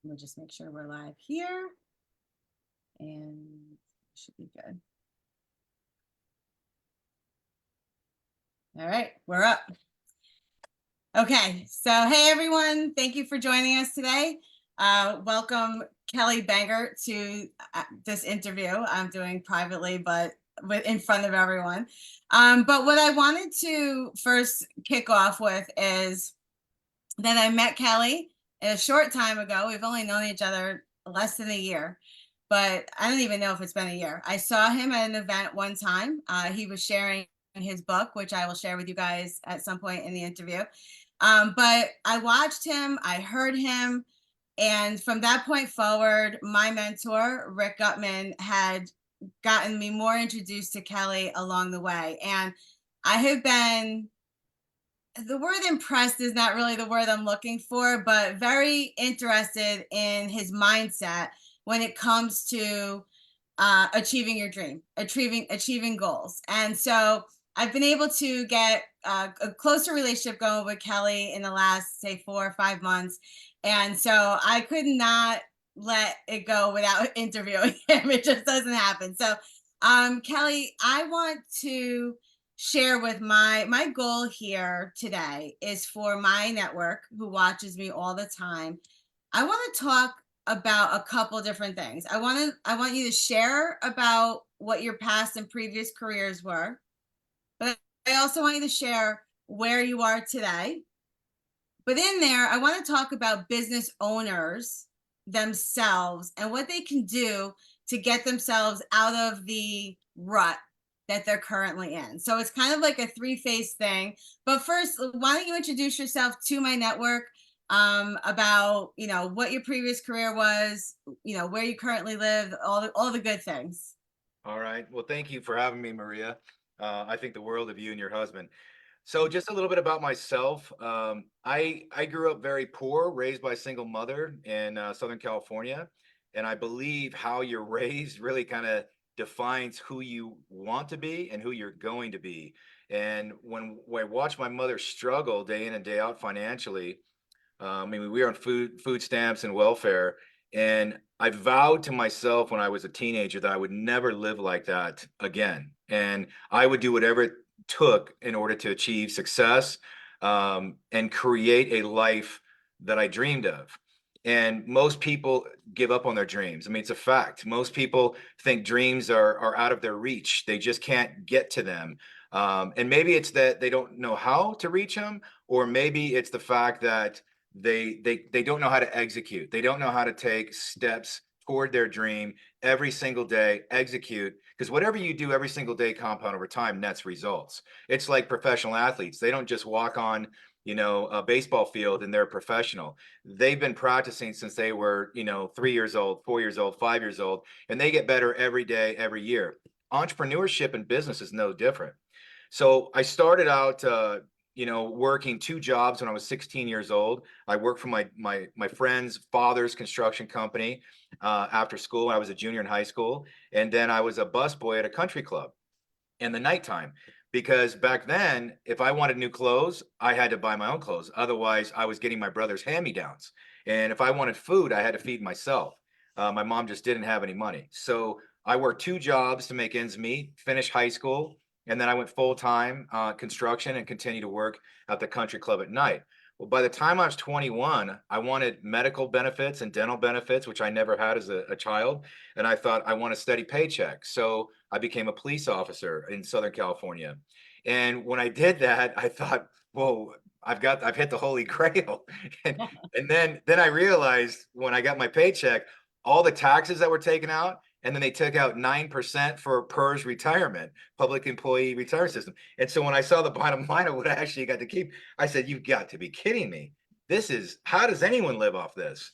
Let me just make sure we're live here, and should be good. All right, we're up. Okay, so hey everyone, thank you for joining us today. Welcome Kelly Banger to this interview I'm doing privately, but in front of everyone. But what I wanted to first kick off with is that I met Kelly a short time ago. We've only known each other less than a year, but I don't even know if it's been a year. I saw him at an event one time. He was sharing his book, which I will share with you guys at some point in the interview. But I watched him, I heard him, and from that point forward, my mentor, Rick Gutman, had gotten me more introduced to Kelly along the way. And I have been, the word impressed is not really the word I'm looking for, but very interested in his mindset when it comes to achieving your dream, achieving goals. And so I've been able to get a closer relationship going with Kelly in the last, say, 4 or 5 months. And so I could not let it go without interviewing him. It just doesn't happen. So Kelly, I want to share with my goal here today is for my network who watches me all the time. I want to talk about a couple different things. I want you to share about what your past and previous careers were, but I also want you to share where you are today. But in there, I want to talk about business owners themselves and what they can do to get themselves out of the rut that they're currently in. So it's kind of like a three-phase thing. But first, why don't you introduce yourself to my network, about, what your previous career was, where you currently live, all the good things. All right. Well, thank you for having me, Maria. I think the world of you and your husband. So, just a little bit about myself. I grew up very poor, raised by a single mother in Southern California, and I believe how you're raised really kind of defines who you want to be and who you're going to be. And when I watch my mother struggle day in and day out financially, I mean, we were on food stamps and welfare, and I vowed to myself when I was a teenager that I would never live like that again, and I would do whatever it took in order to achieve success, and create a life that I dreamed of. And most people give up on their dreams. I mean, it's a fact. Most people think dreams are out of their reach. They just can't get to them. And maybe it's that they don't know how to reach them, or maybe it's the fact that they don't know how to execute. They don't know how to take steps toward their dream every single day, execute, because whatever you do every single day compound over time nets results. It's like professional athletes. They don't just walk on, a baseball field and they're a professional. They've been practicing since they were, 3 years old, 4 years old, 5 years old, and they get better every day, every year. Entrepreneurship and business is no different. So I started out, working 2 jobs when I was 16 years old. I worked for my friend's father's construction company after school when I was a junior in high school, and then I was a busboy at a country club in the nighttime. Because back then, if I wanted new clothes, I had to buy my own clothes. Otherwise, I was getting my brother's hand-me-downs. And if I wanted food, I had to feed myself. My mom just didn't have any money. So I worked 2 jobs to make ends meet, finish high school, and then I went full-time construction and continued to work at the country club at night. Well, by the time I was 21, I wanted medical benefits and dental benefits, which I never had as a child. And I thought I want a steady paycheck. So I became a police officer in Southern California. And when I did that, I thought, whoa, I've hit the holy grail. And and then I realized when I got my paycheck, all the taxes that were taken out, and then they took out 9% for PERS retirement, public employee retirement system. And so when I saw the bottom line of what I actually got to keep, I said, you've got to be kidding me. This is, how does anyone live off this?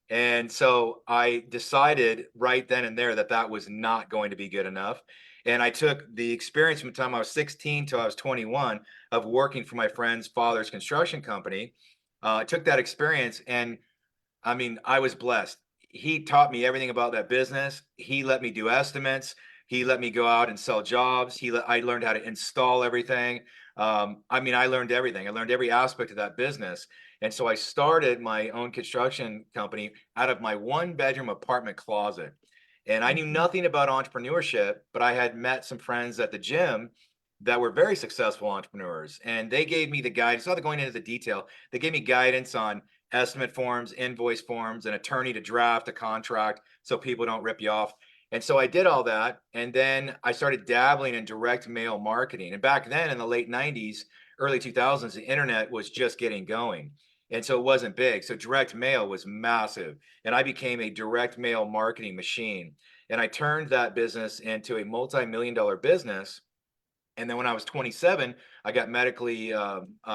And so I decided right then and there that that was not going to be good enough. And I took the experience from the time I was 16 till I was 21 of working for my friend's father's construction company. I took that experience, and I mean, I was blessed. He taught me everything about that business. He let me do estimates. He let me go out and sell jobs. I learned how to install everything. I mean, I learned everything. I learned every aspect of that business. And so I started my own construction company out of my 1-bedroom apartment closet. And I knew Mhm. nothing about entrepreneurship, but I had met some friends at the gym that were very successful entrepreneurs. And they gave me the guidance, without going into the detail, they gave me guidance on estimate forms, invoice forms, an attorney to draft a contract so people don't rip you off. And so I did all that. And then I started dabbling in direct mail marketing. And back then in the late 90s, early 2000s, the internet was just getting going. And so it wasn't big. So direct mail was massive. And I became a direct mail marketing machine. And I turned that business into a multi-million-dollar business. And then when I was 27, I got medically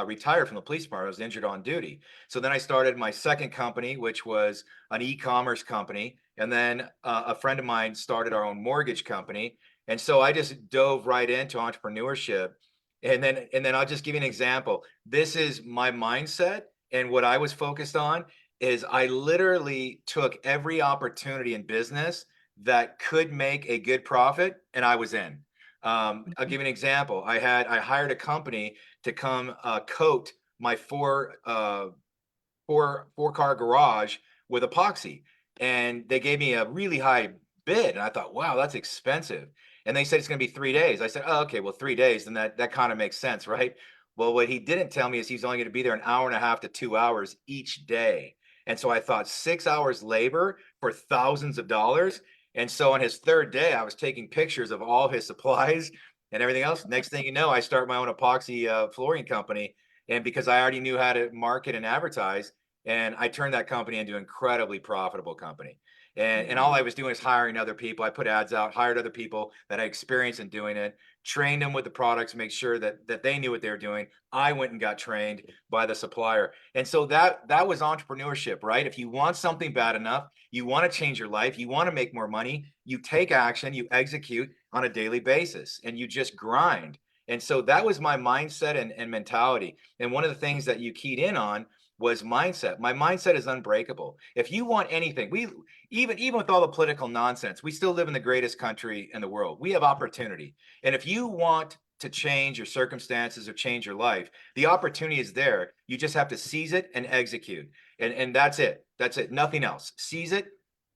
retired from the police department. I was injured on duty. So then I started my second company, which was an e-commerce company. And then a friend of mine started our own mortgage company. And so I just dove right into entrepreneurship. And then I'll just give you an example. This is my mindset. And what I was focused on is I literally took every opportunity in business that could make a good profit, and I was in. I'll give you an example. I hired a company to come coat my four car garage with epoxy, and they gave me a really high bid, and I thought, wow, that's expensive. And they said it's going to be 3 days. I said, oh, okay, well, 3 days, then that kind of makes sense, right? Well, what he didn't tell me is he's only going to be there an hour and a half to 2 hours each day. And so I thought 6 hours labor for thousands of dollars. And so on his third day, I was taking pictures of all his supplies and everything else. Next thing you know, I start my own epoxy flooring company. And because I already knew how to market and advertise, and I turned that company into an incredibly profitable company. And all Wow. I was doing is hiring other people. I put ads out, hired other people that had experience in doing it, trained them with the products, make sure that they knew what they were doing. I went and got trained by the supplier. And so that was entrepreneurship, right? If you want something bad enough, you want to change your life, you want to make more money, you take action, you execute on a daily basis, and you just grind. And so that was my mindset and mentality. And one of the things that you keyed in on was mindset. My mindset is unbreakable. If you want anything, we even with all the political nonsense, we still live in the greatest country in the world. We have opportunity. And if you want to change your circumstances or change your life, the opportunity is there. You just have to seize it and execute. And that's it. That's it. Nothing else. Seize it,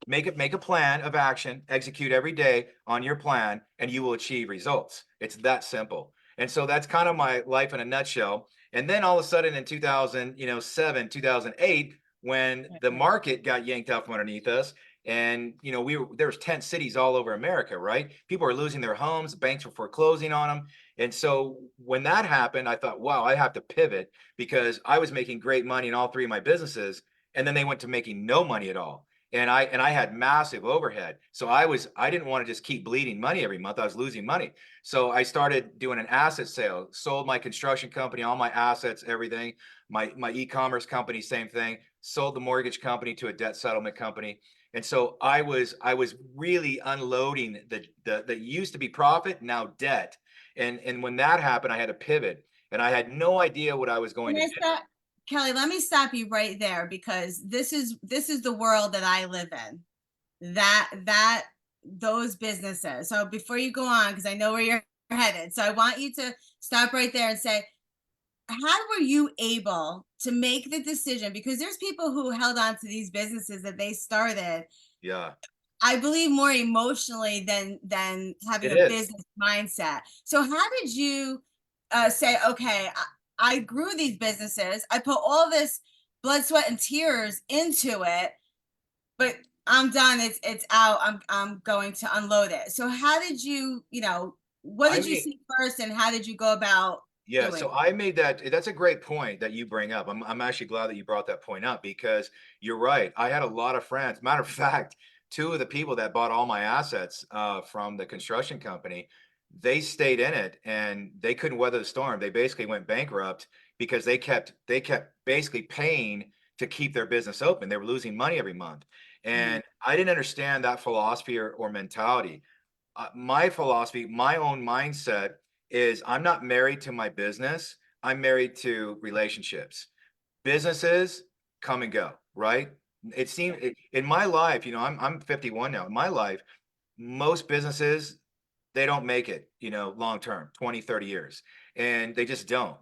make a plan of action, execute every day on your plan, and you will achieve results. It's that simple. And so that's kind of my life in a nutshell. And then all of a sudden in 2007, 2008, when the market got yanked out from underneath us, and there was tent cities all over America, right? People were losing their homes, banks were foreclosing on them. And so when that happened, I thought, wow, I have to pivot because I was making great money in all three of my businesses. And then they went to making no money at all. And I had massive overhead. So I didn't want to just keep bleeding money every month. I was losing money. So I started doing an asset sale, sold my construction company, all my assets, everything. My e-commerce company, same thing. Sold the mortgage company to a debt settlement company. And so I was really unloading the used to be profit, now debt. And when that happened, I had to pivot. And I had no idea what I was going Can to I do. stop, Kelly? Let me stop you right there because this is the world that I live in. That those businesses. So before you go on, because I know where you're headed, so I want you to stop right there and say, how were you able to make the decision? Because there's people who held on to these businesses that they started, Yeah, I believe, more emotionally than having it a is. business mindset. So how did you say, okay, I grew these businesses, I put all this blood, sweat, and tears into it, but I'm done. It's out. I'm going to unload it. So how did what I did you mean, see first, and how did you go about yeah, doing so it? I made that. That's a great point that you bring up. I'm actually glad that you brought that point up because you're right. I had a lot of friends. Matter of fact, two of the people that bought all my assets from the construction company, they stayed in it and they couldn't weather the storm. They basically went bankrupt because they kept basically paying to keep their business open. They were losing money every month, Mm, and I didn't understand that philosophy or mentality. My philosophy, my own mindset is I'm not married to my business. I'm married to relationships. Businesses come and go, right? It seems in my life, I'm 51 now. In my life, most businesses they don't make it, long term, 20, 30 years. And they just don't.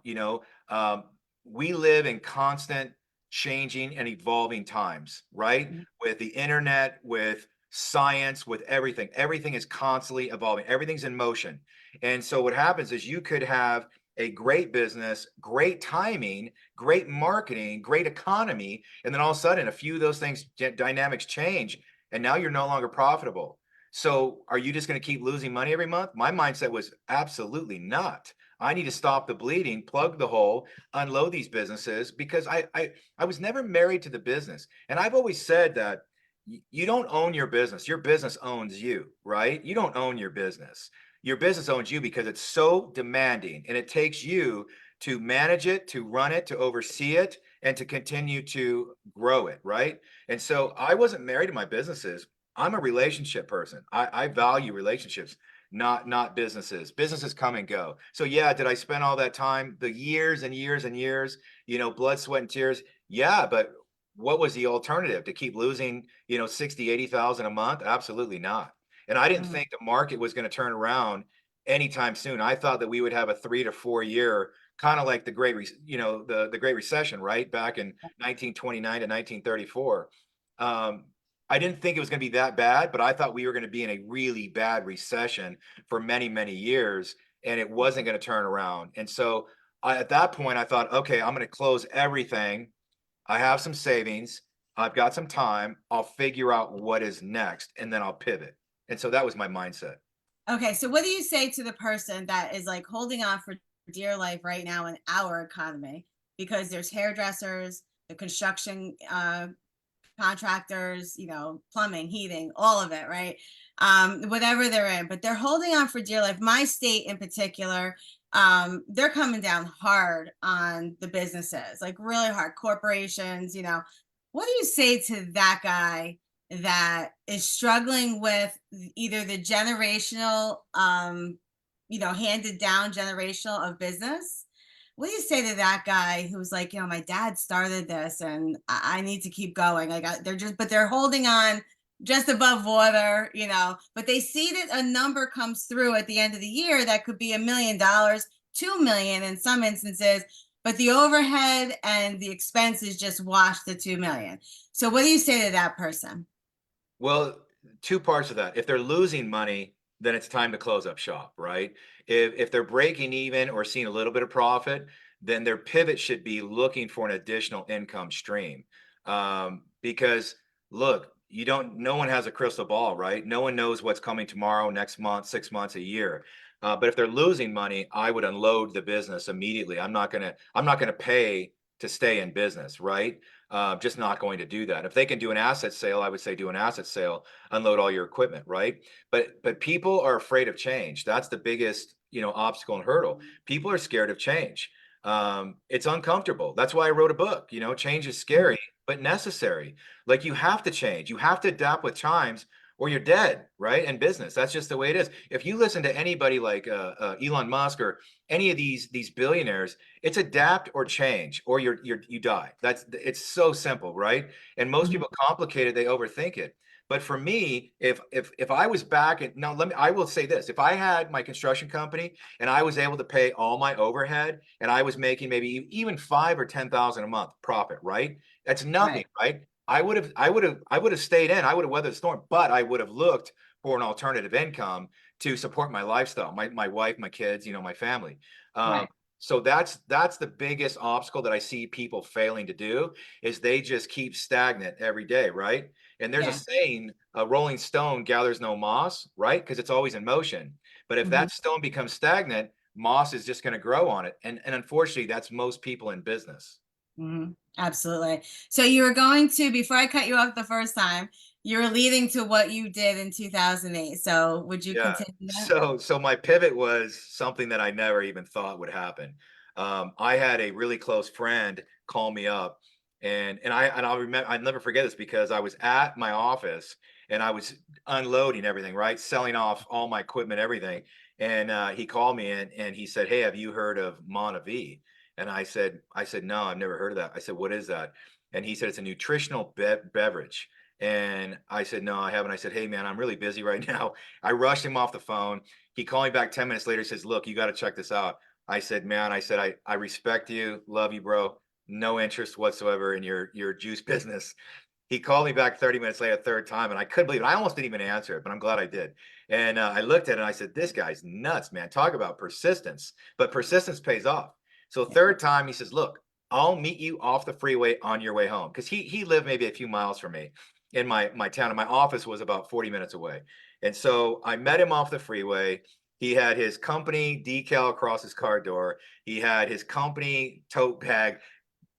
We live in constant changing and evolving times, right? Mhm. With the internet, with science, with everything. Everything is constantly evolving. Everything's in motion. And so what happens is you could have a great business, great timing, great marketing, great economy, and then all of a sudden a few of those things dynamics change and now you're no longer profitable. So are you just going to keep losing money every month? My mindset was absolutely not. I need to stop the bleeding, plug the hole, unload these businesses because I was never married to the business. And I've always said that you don't own your business owns you, right? You don't own your business owns you because it's so demanding and it takes you to manage it, to run it, to oversee it, and to continue to grow it, right? And so I wasn't married to my businesses. I'm a relationship person. I value relationships, not businesses. Businesses come and go. So yeah, did I spend all that time, the years and years and years, blood, sweat, and tears? Yeah, but what was the alternative? To keep losing, 60, 80,000 a month? Absolutely not. And I didn't Mhm. think the market was going to turn around anytime soon. I thought that we would have a 3 to 4 year, kind of like the Great Recession, right? Back in 1929 to 1934. Um, I didn't think it was going to be that bad, but I thought we were going to be in a really bad recession for many, many years, and it wasn't going to turn around. And so at that point, I thought, okay, I'm going to close everything. I have some savings. I've got some time. I'll figure out what is next, and then I'll pivot. And so that was my mindset. Okay, so what do you say to the person that is like holding on for dear life right now in our economy because there's hairdressers, the construction contractors, plumbing, heating, all of it, right? Whatever they're in, but they're holding on for dear life. My state in particular, they're coming down hard on the businesses, like really hard. Corporations, what do you say to that guy that is struggling with either the generational, handed down generational of business? What do you say to that guy who's like, my dad started this and I need to keep going? But they're holding on just above water, but they see that a number comes through at the end of the year that could be $1 million, 2 million in some instances, but the overhead and the expenses just wash the 2 million. So what do you say to that person? Well, two parts of that. If they're losing money, then it's time to close up shop, right? If they're breaking even or seeing a little bit of profit, then their pivot should be looking for an additional income stream. Because look, no one has a crystal ball, right? No one knows what's coming tomorrow, next month, 6 months, a year. But if they're losing money, I would unload the business immediately. I'm not gonna pay to stay in business, right? Just not going to do that. If they can do an asset sale, I would say do an asset sale, unload all your equipment, right? But people are afraid of change. That's the biggest, obstacle and hurdle. People are scared of change. It's uncomfortable. That's why I wrote a book. Change is scary, but necessary. Like you have to change. You have to adapt with times or you're dead, right? And business. That's just the way it is. If you listen to anybody like Elon Musk or any of these billionaires, it's adapt or change, or you die. It's so simple, right? And most Mhm. people complicate it, they overthink it. But for me, if I was back at now, I will say this: if I had my construction company and I was able to pay all my overhead and I was making maybe even 5 or 10,000 a month profit, right? That's nothing, Right. right? I would have stayed in. I would have weathered the storm, but I would have looked for an alternative income to support my lifestyle, my wife, my kids, my family. Um, Right. so that's the biggest obstacle that I see people failing to do is they just keep stagnant every day, right? And there's a Yeah. saying, a rolling stone gathers no moss, right? Because it's always in motion. But if Mhm. that stone becomes stagnant, moss is just going to grow on it. And unfortunately, that's most people in business. Absolutely. So you were going to, before I cut you off the first time, you were leading to what you did in 2008. So would you Yeah. continue that? So my pivot was something that I never even thought would happen. I had a really close friend call me up, I'll never forget this because I was at my office and I was unloading everything, right, selling off all my equipment, everything. And he called me in and he said, "Hey, have you heard of Monavie?" And I said, "No, I've never heard of that." I said, "What is that?" And he said, "It's a nutritional beverage." And I said, "No, I haven't." I said, "Hey, man, I'm really busy right now." I rushed him off the phone. He called me back 10 minutes later, says, "Look, you got to check this out." I said, "Man," I said, I respect you, love you, bro. no interest whatsoever in your juice business. He called me back 30 minutes later, third time, and I couldn't believe it. I almost didn't even answer it, but I'm glad I did. And I looked at it and I said, "This guy's nuts, man. Talk about persistence." But persistence pays off. So Yeah. third time, he says, "Look, I'll meet you off the freeway on your way home," because he lived maybe a few miles from me in my town, and my office was about 40 minutes away. And so I met him off the freeway. He had his company decal across his car door. He had his company tote bag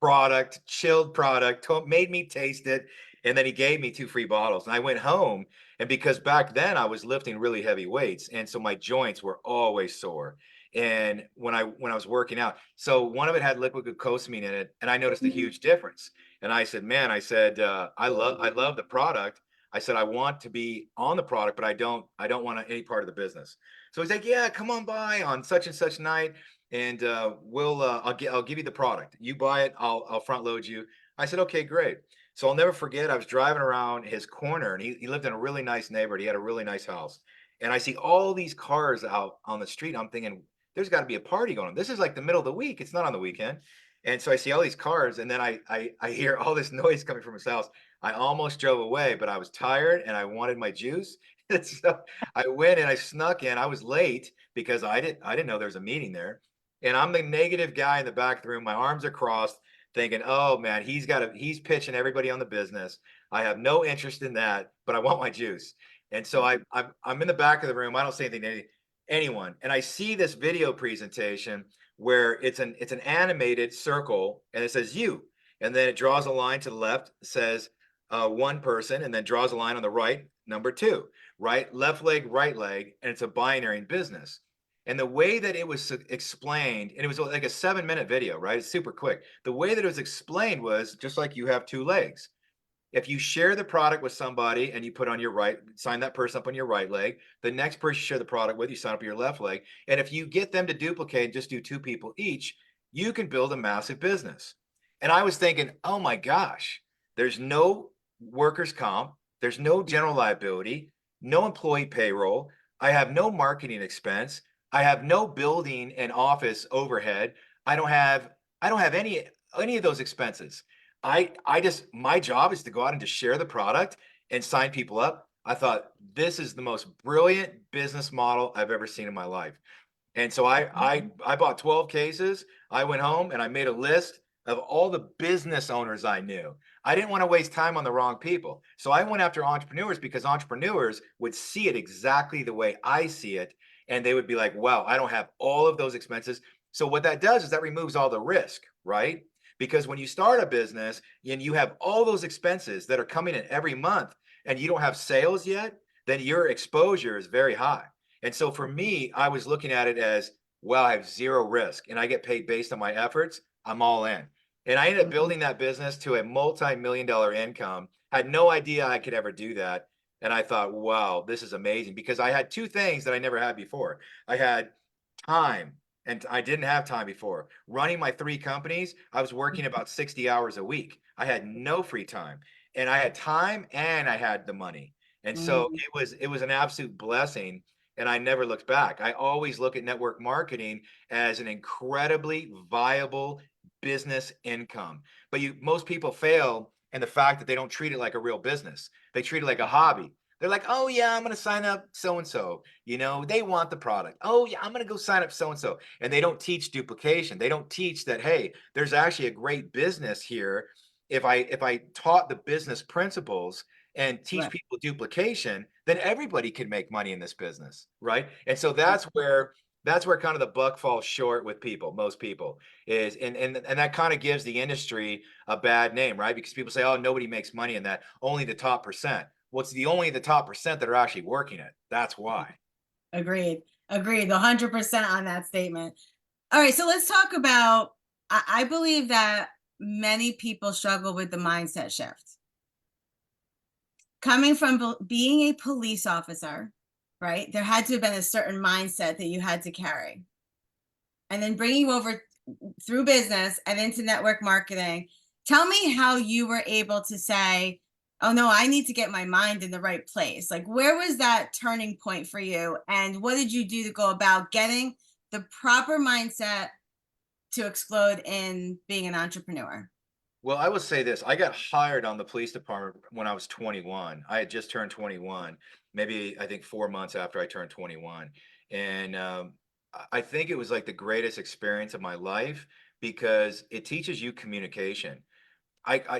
product, chilled product, made me taste it. And then he gave me 2 free bottles. And I went home. And because back then I was lifting really heavy weights. And so my joints were always sore. And when I was working out, so one of it had liquid glucosamine in it, and I noticed a Mhm. huge difference. And I said, "Man," I said, I love the product. I said, "I want to be on the product, but I don't want any part of the business." So he's like, "Yeah, come on by on such and such night, and I'll give you the product. You buy it, I'll front load you." I said, "Okay, great." So I'll never forget. I was driving around his corner, and he lived in a really nice neighborhood. He had a really nice house, and I see all these cars out on the street. I'm thinking, there's got to be a party going on. This is like the middle of the week. It's not on the weekend. And so I see all these cars, and then I hear all this noise coming from his house. I almost drove away, but I was tired and I wanted my juice. And so I went and I snuck in. I was late because I didn't know there was a meeting there. And I'm the negative guy in the back of the room. My arms are crossed, thinking, "Oh man, he's pitching everybody on the business. I have no interest in that, but I want my juice." And so I'm in the back of the room. I don't say anything to anyone. And I see this video presentation where it's an animated circle and it says you. And then it draws a line to the left, says one person, and then draws a line on the right, number two, right, left leg, right leg, and it's a binary in business. And the way that it was explained, and it was like a 7-minute video, right? It's super quick. The way that it was explained was just like you have two legs. If you share the product with somebody and you put on your right, sign that person up on your right leg, the next person you share the product with, you sign up your left leg. And if you get them to duplicate and just do 2 people each, you can build a massive business. And I was thinking, oh my gosh, there's no workers' comp, there's no general liability, no employee payroll. I have no marketing expense. I have no building and office overhead. I don't have I don't have any of those expenses. I just my job is to go out and just share the product and sign people up. I thought this is the most brilliant business model I've ever seen in my life. And so I bought 12 cases. I went home and I made a list of all the business owners I knew. I didn't want to waste time on the wrong people. So I went after entrepreneurs because entrepreneurs would see it exactly the way I see it. And they would be like, wow, I don't have all of those expenses. So what that does is that removes all the risk, right? Because when you start a business and you have all those expenses that are coming in every month and you don't have sales yet, then your exposure is very high. And so for me, I was looking at it as, well, I have zero risk and I get paid based on my efforts. I'm all in. And I ended up Mhm. building that business to a multi-million-dollar income. Had no idea I could ever do that. And I thought, wow, this is amazing because I had two things that I never had before. I had time, and I didn't have time before. Running my 3 companies, I was working about 60 hours a week. I had no free time. And I had time and I had the money. And so Mhm. it was an absolute blessing, and I never looked back. I always look at network marketing as an incredibly viable business income. But most people fail in the fact that they don't treat it like a real business. They treat it like a hobby. They're like, "Oh yeah, I'm going to sign up so and so. They want the product. Oh yeah, I'm going to go sign up so and so." And they don't teach duplication. They don't teach that, hey, there's actually a great business here. If I taught the business principles and teach Right. people duplication, then everybody can make money in this business, right? And so that's where kind of the buck falls short with people, most people is, and that kind of gives the industry a bad name, right? Because people say, "Oh, nobody makes money in that, only the top percent." Well, it's the only the top percent that are actually working it. That's why. Agreed. Agreed. 100% on that statement. All right. So let's talk about, I believe that many people struggle with the mindset shift. Coming from being a police officer, right? There had to have been a certain mindset that you had to carry. And then bringing you over through business and into network marketing. Tell me how you were able to say, oh no, I need to get my mind in the right place. Like, where was that turning point for you? And what did you do to go about getting the proper mindset to explode in being an entrepreneur? Well, I would say this. I got hired on the police department when I was 21. I had just turned 21, maybe I think 4 months after I turned 21. And I think it was like the greatest experience of my life because it teaches you communication.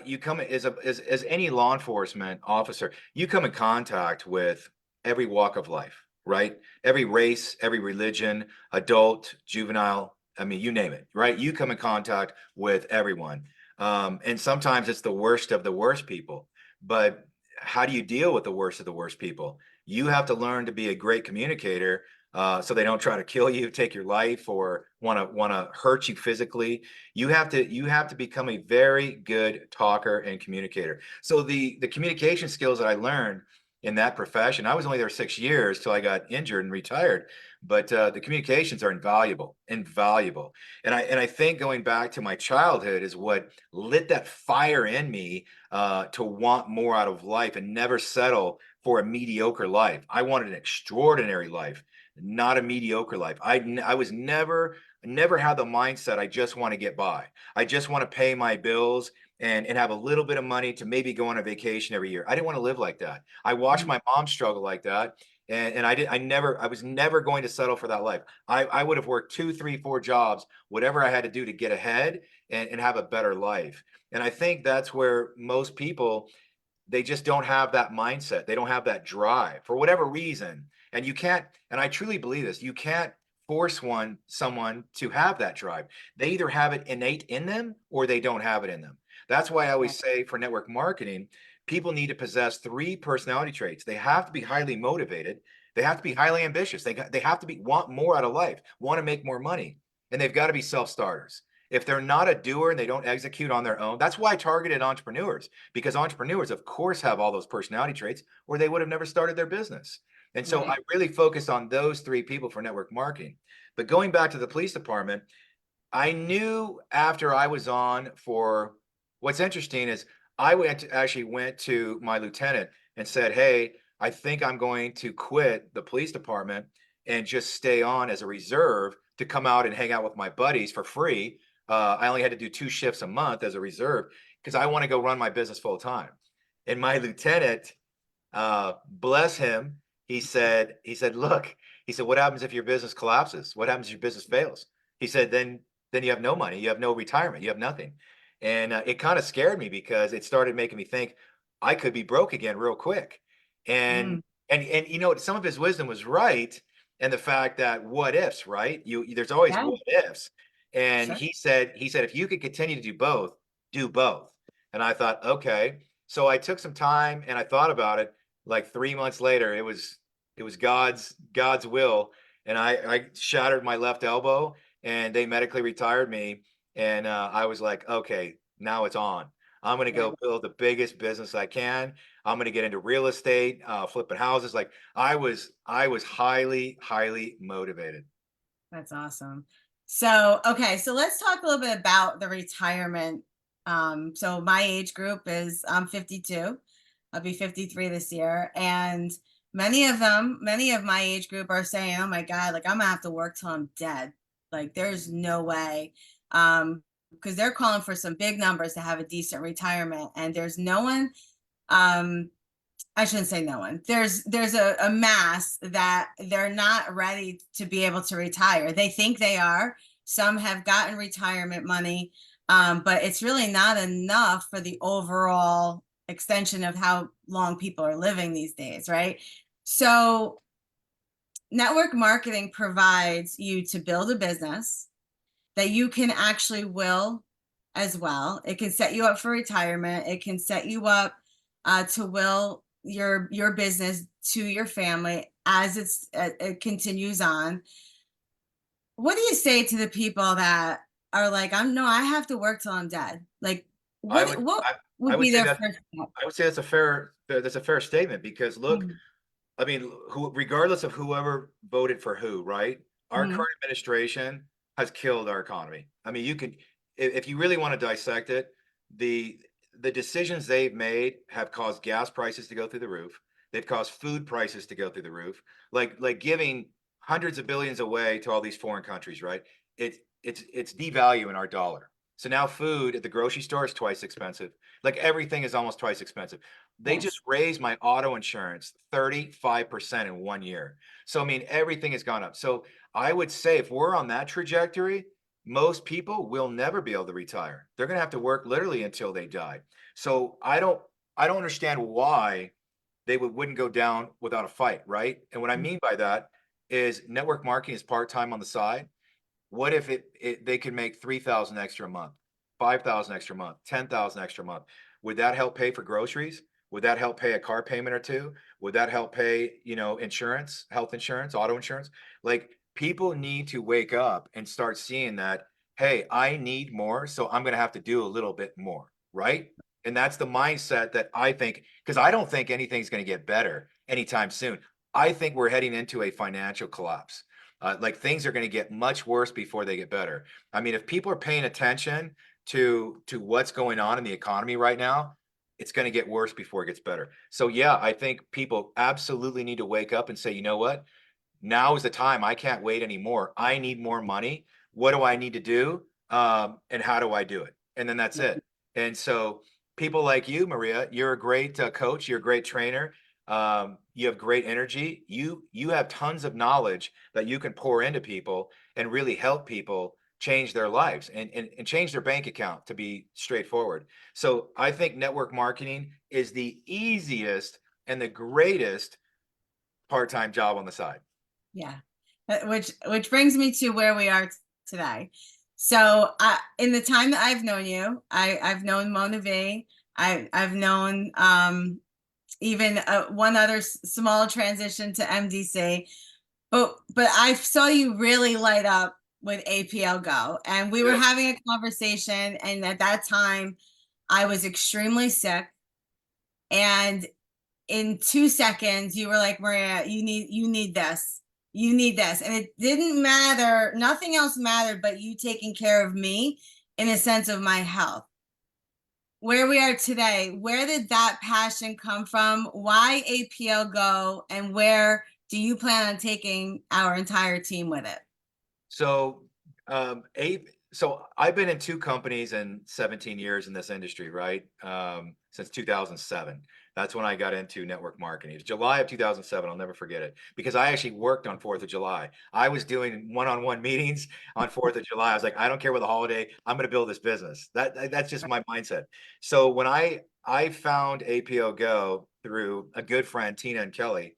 You come as any law enforcement officer, you come in contact with every walk of life, right? Every race, every religion, adult, juvenile. I mean, you name it, right? You come in contact with everyone, and sometimes it's the worst of the worst people. But how do you deal with the worst of the worst people? You have to learn to be a great communicator, so they don't try to kill you, take your life, or want to hurt you physically. You have to become a very good talker and communicator. So the communication skills that I learned in that profession, I was only there 6 years till I got injured and retired, but the communications are invaluable. And I think going back to my childhood is what lit that fire in me, to want more out of life and never settle for a mediocre life. I wanted an extraordinary life, not a mediocre life. I was never had the mindset I just want to get by. I just want to pay my bills and have a little bit of money to maybe go on a vacation every year. I didn't want to live like that. I watched Mm. my mom struggle like that. And I was never going to settle for that life. I would have worked two, three, four jobs, whatever I had to do to get ahead and have a better life. And I think that's where most people, they just don't have that mindset. They don't have that drive for whatever reason. And you can't, and I truly believe this, you can't force someone to have that drive. They either have it innate in them or they don't have it in them. That's why I Yeah. always say for network marketing, people need to possess three personality traits. They have to be highly motivated, they have to be highly ambitious, they have to be want more out of life, want to make more money, and they've got to be self-starters. If they're not a doer and they don't execute on their own, that's why I targeted entrepreneurs, because entrepreneurs, of course, have all those personality traits, or they would have never started their business. And so I Right. really focused on those three people for network marketing. But going back to the police department, I knew after I was on for what's interesting is actually went to my lieutenant and said, "Hey, I think I'm going to quit the police department and just stay on as a reserve to come out and hang out with my buddies for free. I only had to do 2 shifts a month as a reserve because I want to go run my business full time." And my lieutenant, bless him, he said, "Look," he said, "what happens if your business collapses? What happens if your business fails?" He said, then you have no money, you have no retirement, you have nothing." And it kind of scared me because it started making me think I could be broke again real quick. And Mm. and some of his wisdom was right, and the fact that what ifs, right? There's always Yeah, what ifs. And sure. he said if you could continue to do both. And I thought, okay. So I took some time and I thought about it. Like 3 months later, it was God's will, and I shattered my left elbow, and they medically retired me, and I was like, okay, now it's on. I'm gonna Yeah, go build the biggest business I can. I'm gonna get into real estate, flipping houses. Like I was highly motivated. that's awesome. So, okay, so let's talk a little bit about the retirement. So my age group is I'm 52. I'll be 53 this year. And many of my age group are saying, oh my God, like I'm gonna have to work till I'm dead. Like there's no way. Because they're calling for some big numbers to have a decent retirement. And there's no one, um, I shouldn't say no one. There's a mass that they're not ready to be able to retire. They think they are. Some have gotten retirement money, but it's really not enough for the overall extension of how long people are living these days, right? So network marketing provides you to build a business that you can actually will as well. It can set you up for retirement. It can set you up to will your business to your family as it continues on. What do you say to the people that are like, I'm no, I have to work till I'm dead? Like, I what would what I, I would would be say their that first step? I would say that's a fair statement because look, Mm. I mean, regardless of whoever voted for who, right? Our Mhm. current administration has killed our economy. I mean, if you really want to dissect it, the the decisions they've made have caused gas prices to go through the roof. They've caused food prices to go through the roof. Like giving hundreds of billions away to all these foreign countries, right? It it's devaluing our dollar. So now food at the grocery store is twice expensive. Like everything is almost twice expensive. They just Yes. raised my auto insurance 35% in 1 year. So I mean, everything has gone up. So I would say if we're on that trajectory, most people will never be able to retire. They're going to have to work literally until they die. So I don't understand why they wouldn't go down without a fight, right? And what I mean by that is network marketing is part-time on the side. What if they could make 3,000 extra a month, 5,000 extra a month, 10,000 extra a month? Would that help pay for groceries? Would that help pay a car payment or two? Would that help pay, insurance, health insurance, auto insurance? Like people need to wake up and start seeing that, hey, I need more, so I'm going to have to do a little bit more, right? And that's the mindset that I think, because I don't think anything's going to get better anytime soon. I think we're heading into a financial collapse. Like things are going to get much worse before they get better. I mean, if people are paying attention to what's going on in the economy right now, it's going to get worse before it gets better. So yeah, I think people absolutely need to wake up and say, you know what? Now is the time. I can't wait anymore. I need more money. What do I need to do? And how do I do it? And then that's it. And so people like you, Maria, you're a great coach. You're a great trainer. You have great energy. You have tons of knowledge that you can pour into people and really help people change their lives and change their bank account, to be straightforward. So I think network marketing is the easiest and the greatest part-time job on the side. Yeah. Which brings me to where we are today. So in the time that I've known you, I've known Mona V. I've known even one other small transition to MDC, but I saw you really light up with APL Go, and we were Good. having a conversation, and at that time I was extremely sick, and in 2 seconds you were like, Maria, you need this, and it didn't matter, nothing else mattered but you taking care of me in a sense of my health. Where we are today, where did that passion come from? Why APL Go, and where do you plan on taking our entire team with it? So, so I've been in two companies and 17 years in this industry, right? Since 2007. That's when I got into network marketing. It was July of 2007. I'll never forget it because I actually worked on 4th of July. I was doing one-on-one meetings on 4th of July. I was like, I don't care what the holiday, I'm going to build this business. That's just my mindset. So when I found APO Go through a good friend, Tina and Kelly,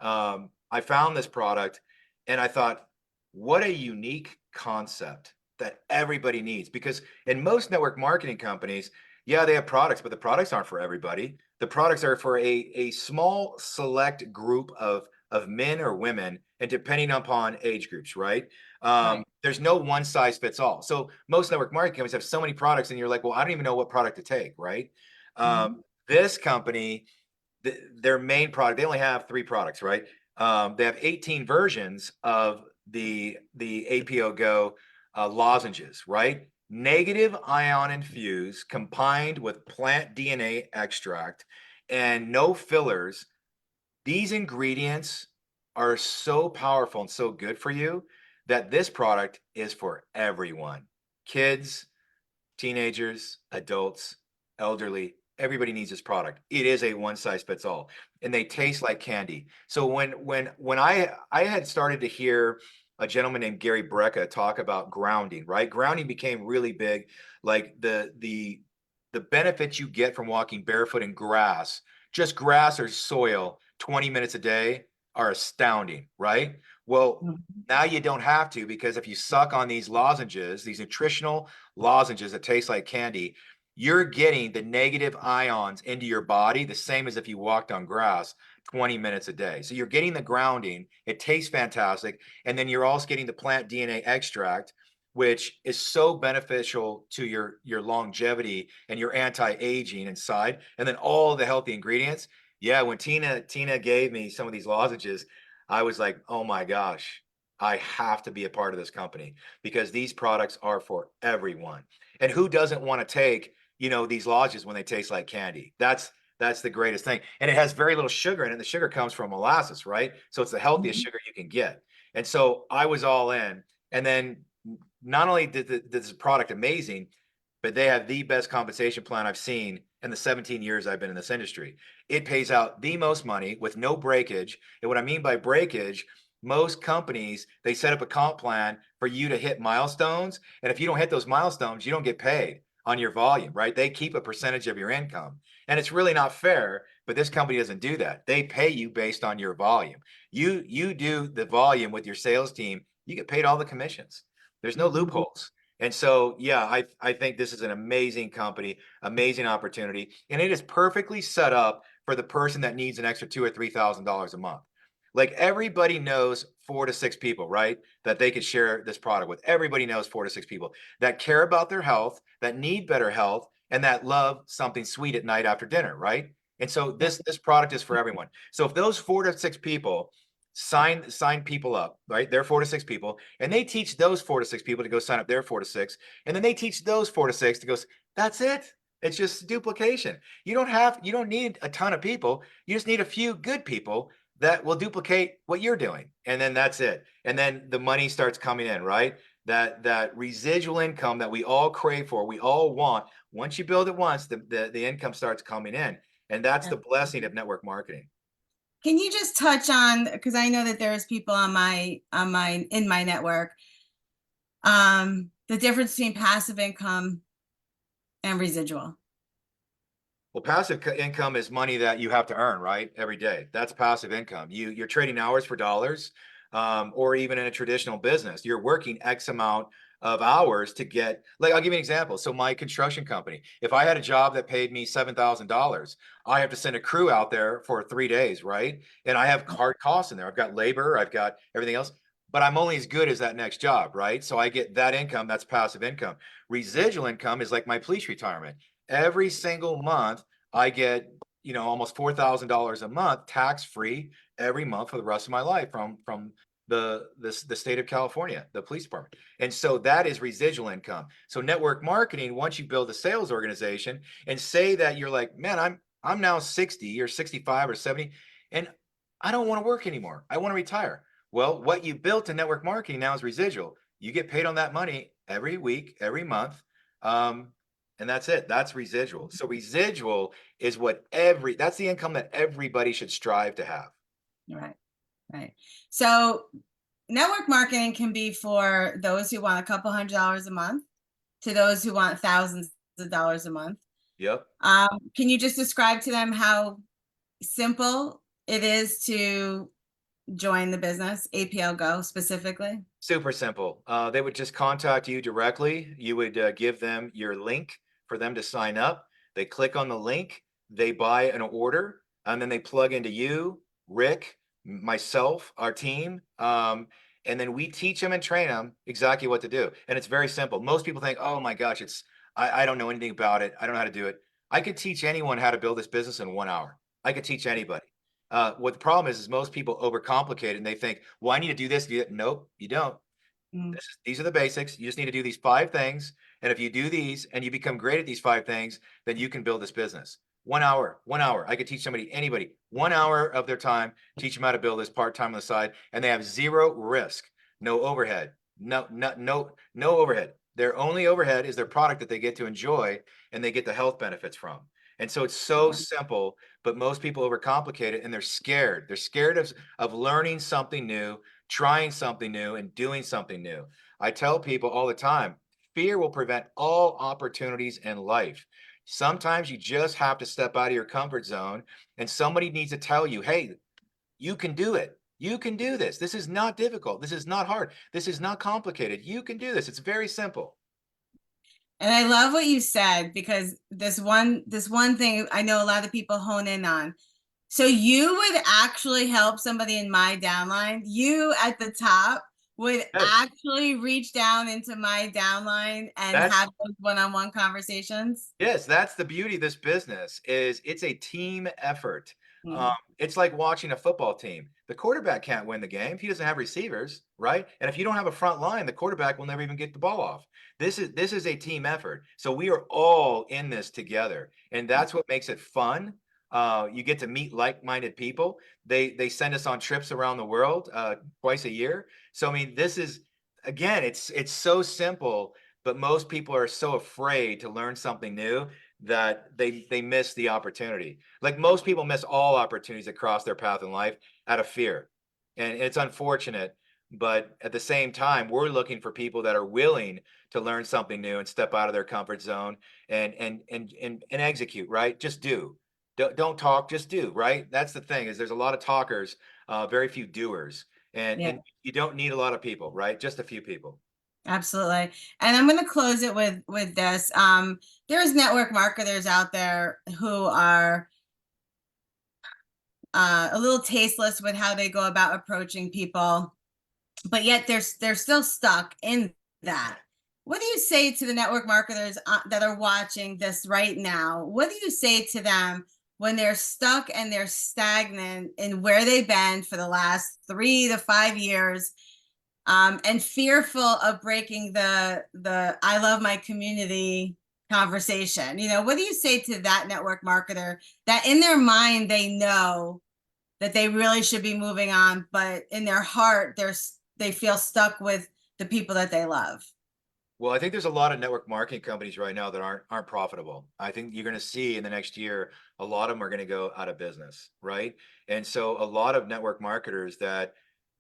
I found this product and I thought, what a unique concept that everybody needs. Because in most network marketing companies, yeah, they have products, but the products aren't for everybody. The products are for a small select group of men or women, and depending upon age groups, right? Right. There's no one size fits all. So most network marketing companies have so many products, and you're like, well, I don't even know what product to take, right? Mm-hmm. This company, their main product, they only have 3 products, right? They have 18 versions of the APO Go lozenges, right? Negative ion infused, combined with plant DNA extract, and no fillers. These ingredients are so powerful and so good for you that this product is for everyone. Kids, teenagers, adults, elderly, everybody needs this product. It is a one size fits all, and they taste like candy. So when I had started to hear a gentleman named Gary Brecka talk about grounding, right? Grounding became really big, like the benefits you get from walking barefoot in grass, just grass or soil, 20 minutes a day are astounding, right? Well, now you don't have to, because if you suck on these lozenges, these nutritional lozenges that taste like candy, you're getting the negative ions into your body the same as if you walked on grass 20 minutes a day. So you're getting the grounding, it tastes fantastic, and then you're also getting the plant DNA extract, which is so beneficial to your longevity and your anti-aging inside, and then all the healthy ingredients. Yeah, when Tina gave me some of these lozenges, I was like, oh my gosh, I have to be a part of this company because these products are for everyone. And who doesn't want to take, these lodges when they taste like candy? That's the greatest thing. And it has very little sugar in it. The sugar comes from molasses, right? So it's the healthiest Mm-hmm. sugar you can get. And so I was all in. And then not only did this product amazing, but they have the best compensation plan I've seen in the 17 years I've been in this industry. It pays out the most money with no breakage. And what I mean by breakage, most companies, they set up a comp plan for you to hit milestones. And if you don't hit those milestones, you don't get paid on your volume, right? They keep a percentage of your income. And it's really not fair, but this company doesn't do that. They pay you based on your volume. You do the volume with your sales team, you get paid all the commissions. There's no loopholes. And so, yeah, I think this is an amazing company, amazing opportunity, and it is perfectly set up for the person that needs an extra $2,000 or $3,000 a month. Like everybody knows 4 to 6 people, right? That they could share this product with. Everybody knows 4 to 6 people that care about their health, that need better health, and that love something sweet at night after dinner, right? And so Yeah. this product is for everyone. So if those 4 to 6 people sign people up, right? They're 4 to 6 people, and they teach those 4 to 6 people to go sign up their 4 to 6, and then they teach those 4 to 6 to go. That's it. It's just duplication. You don't need a ton of people. You just need a few good people that will duplicate what you're doing, and then that's it. And then the money starts coming in, right? That residual income that we all crave for, we all want. Once you build it once, the income starts coming in, and that's Yeah. the blessing of network marketing. Can you just touch on, because I know that there's people on in my network, the difference between passive income and residual. Well, passive income is money that you have to earn, right? Every day. That's passive income. You're trading hours for dollars, or even in a traditional business, you're working X amount of hours to get. Like, I'll give you an example. So my construction company, if I had a job that paid me $7,000, I have to send a crew out there for 3 days, right? And I have hard costs in there. I've got labor, I've got everything else, but I'm only as good as that next job, right? So I get that income. That's passive income. Residual income is like my police retirement. Every single month, I get, almost $4,000 a month tax free every month for the rest of my life from the state of California, the police department. And so that is residual income. So network marketing, once you build a sales organization and say that you're like, man, I'm now 60 or 65 or 70, and I don't want to work anymore. I want to retire. Well, what you built in network marketing now is residual. You get paid on that money every week, every month. And that's it. That's residual. So residual is that's the income that everybody should strive to have. Right. Right. So network marketing can be for those who want a couple $100 a month to those who want thousands of dollars a month. Yep. Can you just describe to them how simple it is to join the business, APL Go specifically? Super simple. They would just contact you directly. You would give them your link for them to sign up. They click on the link, they buy an order, and then they plug into you, Rick, myself, our team. And then we teach them and train them exactly what to do. And it's very simple. Most people think, oh my gosh, I don't know anything about it. I don't know how to do it. I could teach anyone how to build this business in 1 hour. I could teach anybody. What the problem is most people overcomplicate it and they think, well, I need to do this. Nope, you don't. Mm. These are the basics. You just need to do these 5 things. And if you do these and you become great at these 5 things, then you can build this business. 1 hour, 1 hour. I could teach anybody 1 hour of their time, teach them how to build this part-time on the side, and they have zero risk, no overhead, no overhead. Their only overhead is their product that they get to enjoy and they get the health benefits from. And so it's so simple, but most people overcomplicate it and they're scared. They're scared of learning something new, trying something new, and doing something new. I tell people all the time, fear will prevent all opportunities in life. Sometimes you just have to step out of your comfort zone and somebody needs to tell you, hey, you can do it. You can do this. This is not difficult. This is not hard. This is not complicated. You can do this. It's very simple. And I love what you said, because this one thing I know a lot of people hone in on. So you would actually help somebody in my downline. You at the top would Yes, actually reach down into my downline and that's have those one-on-one conversations. Yes, that's the beauty of this business is it's a team effort. Mm. It's like watching a football team. The quarterback can't win the game if he doesn't have receivers, right? And if you don't have a front line, the quarterback will never even get the ball off. This is a team effort. So we are all in this together, and that's what makes it fun. You get to meet like-minded people. They send us on trips around the world twice a year. So I mean, this is again, it's so simple, but most people are so afraid to learn something new that they miss the opportunity. Like most people miss all opportunities that cross their path in life out of fear. And it's unfortunate, but at the same time, we're looking for people that are willing to learn something new and step out of their comfort zone and execute, right? Just do. Don't talk, just do, right? That's the thing is there's a lot of talkers, very few doers. Yeah, And you don't need a lot of people, right? Just a few people. absolutely. And I'm going to close it with this. There's network marketers out there who are a little tasteless with how they go about approaching people, but yet they're still stuck in that. What do you say to the network marketers that are watching this right now? What do you say to them when they're stuck and they're stagnant in where they've been for the last 3 to 5 years, and fearful of breaking the I love my community conversation? What do you say to that network marketer that in their mind they know that they really should be moving on, but in their heart they feel stuck with the people that they love? Well, I think there's a lot of network marketing companies right now that aren't profitable. I think you're going to see in the next year a lot of them are going to go out of business, right? And so a lot of network marketers that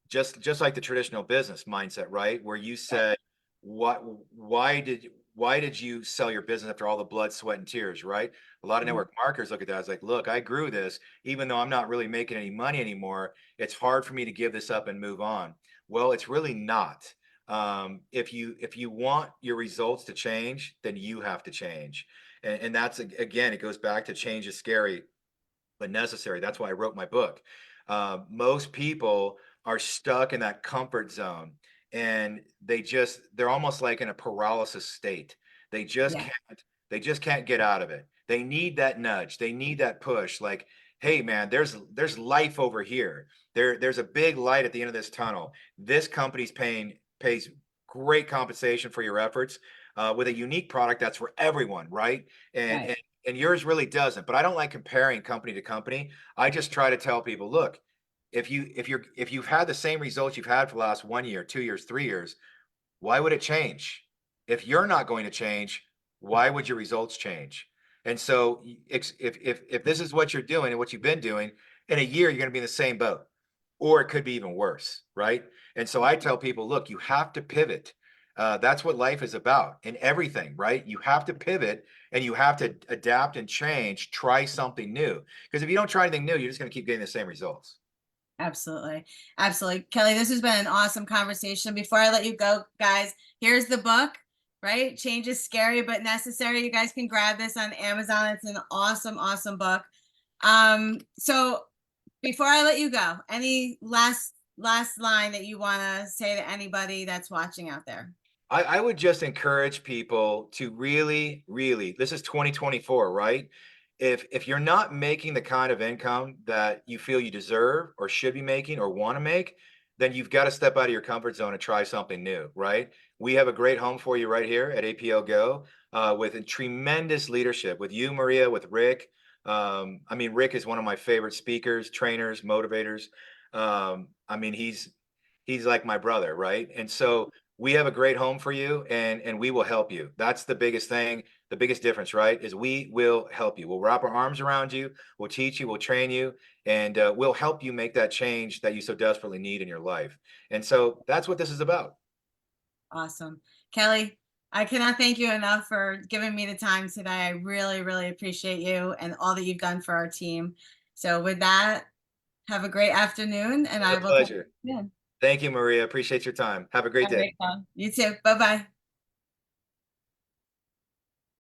just like the traditional business mindset, right? Where you Right. said, what, why did you sell your business after all the blood, sweat, and tears, right? A lot of Mhm. network marketers look at that as like, look, I grew this, even though I'm not really making any money anymore. It's hard for me to give this up and move on. Well, it's really not. If you want your results to change, then you have to change. And that's again, it goes back to change is scary but necessary. That's why I wrote my book. Most people are stuck in that comfort zone and they're almost like in a paralysis state. They just Yeah. can't they just can't get out of it. They need that nudge. They need that push. Like, hey man, there's life over here. There's a big light at the end of this tunnel. This company's pays great compensation for your efforts with a unique product that's for everyone, right? And, Right. and and yours really doesn't. But I don't like comparing company to company. I just try to tell people, look, if you've had the same results you've had for the last 1 year, 2 years, 3 years, why would it change? If you're not going to change, why would your results change? And so if this is what you're doing and what you've been doing, in a year you're going to be in the same boat, or it could be even worse, right? And so I tell people, look, you have to pivot. That's what life is about in everything, right? You have to pivot and you have to adapt and change, try something new. Because if you don't try anything new, you're just going to keep getting the same results. Absolutely. Absolutely. Kelly, this has been an awesome conversation. Before I let you go, guys, here's the book, right? Change is scary but necessary. You guys can grab this on Amazon. It's an awesome, awesome book. So before I let you go, any last line that you want to say to anybody that's watching out there? I would just encourage people to really, really, this is 2024, right? If you're not making the kind of income that you feel you deserve or should be making or want to make, then you've got to step out of your comfort zone and try something new, right? We have a great home for you right here at APO Go with a tremendous leadership with you, Maria, with Rick. I mean, Rick is one of my favorite speakers, trainers, motivators. I mean, he's like my brother, right? And so we have a great home for you and we will help you. That's the biggest thing, the biggest difference, right? Is we will help you. We'll wrap our arms around you, we'll teach you, we'll train you, and we'll help you make that change that you so desperately need in your life. And so that's what this is about. Awesome. Kelly, I cannot thank you enough for giving me the time today. I really, really appreciate you and all that you've done for our team. So with that, have a great afternoon and It I was a will talk to pleasure. you soon. Thank you, Maria. Appreciate your time. Have a great All day. right, you too. Bye-bye.